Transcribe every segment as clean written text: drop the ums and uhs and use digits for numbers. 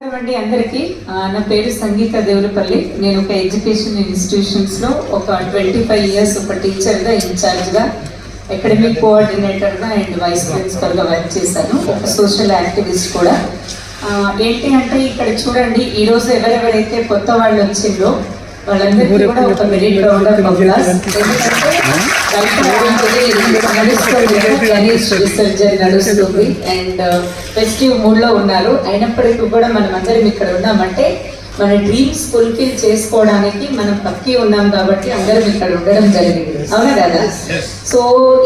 అండి అందరికీ నా పేరు సంగీత దేవులపల్లి. నేను ఒక ఎడ్యుకేషన్ ఇన్స్టిట్యూషన్స్లో ఒక 25 ఇయర్స్ ఒక టీచర్గా, ఇన్ఛార్జ్గా, అకాడమిక్ కోఆర్డినేటర్గా అండ్ వైస్ ప్రిన్సిపల్గా వర్క్ చేశాను. ఒక సోషల్ యాక్టివిస్ట్ కూడా. ఏంటి అంటే ఇక్కడ చూడండి, ఈరోజు ఎవరెవరైతే కొత్త వాళ్ళు వచ్చిందో వాళ్ళందరికీ కూడా ఒక merit round of applause. Ganesh visarjan నడుస్తుంది అండ్ ఫెస్టివ్ మూడ్లో ఉన్నారు. అయినప్పటికీ కూడా మనం అందరం ఇక్కడ ఉన్నామంటే మన డ్రీమ్స్ ఫుల్ఫిల్ చేసుకోవడానికి మనం పక్కి ఉన్నాం కాబట్టి అందరం ఇక్కడ ఉండడం జరిగింది, అవునా కదా? సో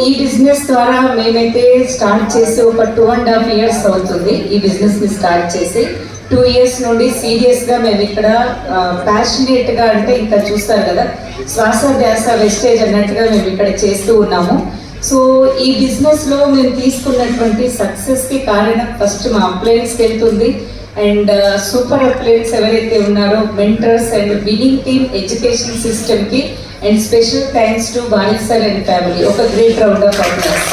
ఈ బిజినెస్ ద్వారా మేమైతే స్టార్ట్ చేసి ఒక 2.5 years అవుతుంది ఈ బిజినెస్ ని స్టార్ట్ చేసి. 2 years నుండి సీరియస్గా మేము ఇక్కడ ప్యాషనేట్గా, అంటే ఇంకా చూస్తారు కదా, శ్వాస ధ్యాస వెస్టేజ్ అన్నట్టుగా మేము ఇక్కడ చేస్తూ ఉన్నాము. సో ఈ బిజినెస్లో మేము తీసుకున్నటువంటి సక్సెస్కి కారణం ఫస్ట్ మా అప్లయన్స్కి వెళ్తుంది. అండ్ సూపర్ అప్లయన్స్ ఎవరైతే ఉన్నారో mentors and winning team education సిస్టమ్కి and special thanks to Bani sir and family. ఒక great round of applause.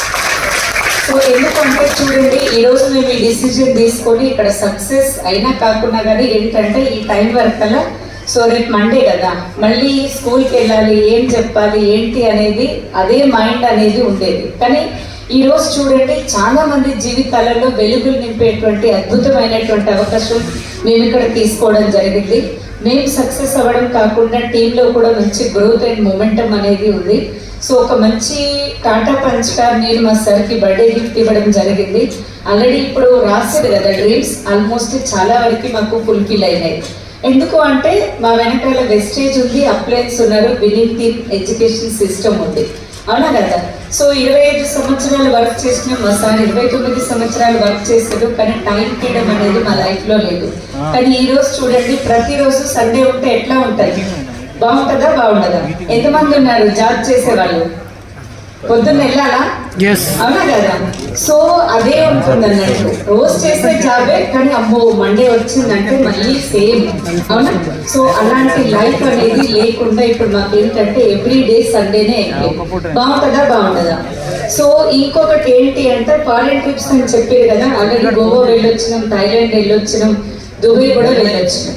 So ఎందుకంటే చూడండి, ఈరోజు మేము ఈ డిసిజన్ తీసుకొని ఇక్కడ సక్సెస్ అయినా కాకుండా కానీ ఏంటంటే ఈ టైం వరకల్లా, సో రేపు మండే కదా, మళ్ళీ స్కూల్కి వెళ్ళాలి, ఏం చెప్పాలి ఏంటి అనేది అదే మైండ్ అనేది ఉండేది. కానీ ఈరోజు చూడండి, చాలా మంది జీవితాలలో వెలుగులు నింపేటువంటి అద్భుతమైనటువంటి అవకాశం మేము ఇక్కడ తీసుకోవడం జరిగింది. మేము సక్సెస్ అవ్వడం కాకుండా టీంలో కూడా మంచి గ్రోత్ అండ్ మొమెంటం అనేది ఉంది. సో ఒక మంచి టాటా పంచ్ కార్ నేను మా సార్కి బర్త్డే గిఫ్ట్ ఇవ్వడం జరిగింది. ఆల్రెడీ ఇప్పుడు రాసేది కదా డ్రీమ్స్, ఆల్మోస్ట్ చాలా వరకు మాకు ఫుల్ఫిల్ అయినాయి. ఎందుకు అంటే మా వెనకాల వెస్టేజ్ ఉంది, అప్లయన్స్ ఉన్నారు, విన్నింగ్ టీమ్ ఎడ్యుకేషన్ సిస్టమ్ ఉంది, అవునా కదా? సో 25 సంవత్సరాలు వర్క్ చేసిన మా సార్ 29 సంవత్సరాలు వర్క్ చేశాడు. కానీ టైం ఫ్రీడమ్ అనేది మా లైఫ్లో లేదు. కానీ ఈ రోజు చూడండి, ప్రతిరోజు సండే ఉంటే ఎట్లా ఉంటుంది? బాగుంటుందా? బాగుంటుందా? ఎంతమంది ఉన్నారు జాబ్ చేసేవాళ్ళు? పొద్దున్న వెళ్ళాలా? అవునా కదా? సో అదే ఉంటుంది అన్నట్టు, రోజు చేసే జాబే, కానీ అమ్మో మండే వచ్చిందంటే మళ్ళీ సేమ్, అవునా? సో అలాంటి లైఫ్ అనేది లేకుండా ఇప్పుడు మాకు ఏంటంటే ఎవ్రీ డే సండేనే. బాగుంటుందా? బాగుంటుందా? సో ఇంకొకటి ఏంటి అంటే ఫారెన్ ట్రిప్స్ అని చెప్పారు కదా, ఆల్రెడీ గోవా వెళ్ళొచ్చినాం, థాయిలాండ్ వెళ్ళొచ్చినాం, దుబాయ్ కూడా వెళ్ళొచ్చినాం.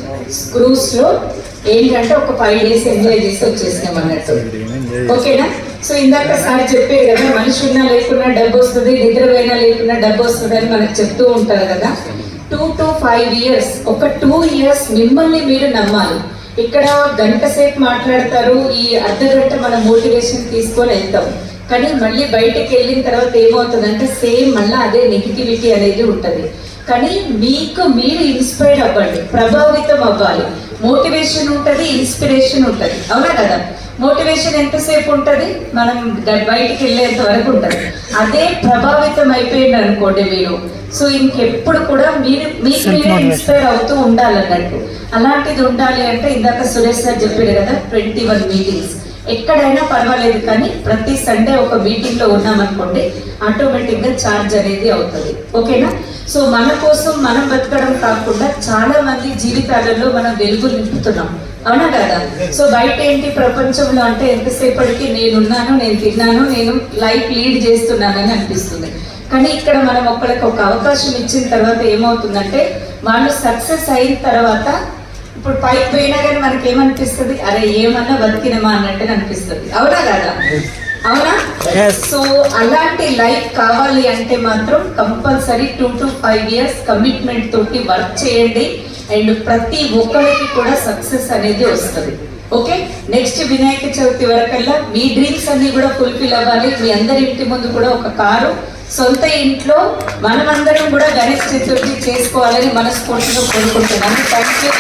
క్రూజ్లో ఏంటంటే ఒక 5 days ఎంజాయ్ చేసి వచ్చేసినాం అన్నట్టు, ఓకేనా? సో ఇందాక సార్ చెప్పారు కదా, మనిషి ఉన్నా లేకున్నా డబ్బు వస్తుంది, నిద్రపోయినా లేకున్నా డబ్బు వస్తుంది అని మనకు చెప్తూ ఉంటారు కదా. 2 to 5 years, ఒక 2 years మిమ్మల్ని మీరు నమ్మాలి. ఇక్కడ గంట సేపు మాట్లాడతారు, ఈ అర్ధగంట మన మోటివేషన్ తీసుకొని వెళ్తాం. కానీ మళ్ళీ బయటకు వెళ్ళిన తర్వాత ఏమవుతుందంటే సేమ్ మళ్ళీ అదే నెగిటివిటీ అనేది ఉంటుంది. కానీ మీకు మీరు ఇన్స్పైర్ అవ్వండి, ప్రభావితం అవ్వాలి. మోటివేషన్ ఉంటుంది, ఇన్స్పిరేషన్ ఉంటుంది, అవునా కదా? మోటివేషన్ ఎంతసేపు ఉంటుంది? మనం బయటికి వెళ్ళేంత వరకు ఉంటుంది. అదే ప్రభావితం అయిపోయింది అనుకోండి మీరు, సో ఇంకెప్పుడు కూడా మీకు మీరే ఇన్స్పైర్ అవుతూ ఉండాలన్నట్టు. అలాంటిది ఉండాలి అంటే ఇందాక సురేష్ సార్ చెప్పారు కదా, 21 meetings. ఎక్కడైనా పర్వాలేదు, కానీ ప్రతి సండే ఒక మీటింగ్లో ఉన్నామనుకోండి, ఆటోమేటిక్గా ఛార్జ్ అనేది అవుతుంది, ఓకేనా? సో మన కోసం మనం బతకడం కాకుండా చాలా మంది జీవితాలలో మనం వెలుగు నింపుతున్నాం, అవునా కదా? సో బయట ఏంటి ప్రపంచంలో అంటే ఎంతసేపటికి నేనున్నాను, నేను తిన్నాను, నేను లైఫ్ లీడ్ చేస్తున్నానని అనిపిస్తుంది. కానీ ఇక్కడ మనం ఒకరికి ఒక అవకాశం ఇచ్చిన తర్వాత ఏమవుతుందంటే, వాళ్ళు సక్సెస్ అయిన తర్వాత ఇప్పుడు పైకి పోయినా కానీ మనకి ఏమనిపిస్తుంది? అరే ఏమన్నా బతికినమా అన్నట్టుగా అనిపిస్తుంది, అవునా కదా? అవునా? సో అలాంటి లైఫ్ కావాలి అంటే మాత్రం కంపల్సరీ 2 to 5 years కమిట్మెంట్ తోటి వర్క్ చేయండి. అండ్ ప్రతి ఒక్కరికి కూడా సక్సెస్ అనేది వస్తుంది, ఓకే? నెక్స్ట్ వినాయక చవితి వరకల్లా మీ డ్రీమ్స్ అన్ని కూడా ఫుల్ఫిల్ అవ్వాలి. మీ అందరి ఇంటి ముందు కూడా ఒక కారు, సొంత ఇంట్లో మనమందరం కూడా గణేష్ చతుర్థి చేసుకోవాలని మనస్ఫూర్తిగా కోరుకుంటున్నాను. Thank you.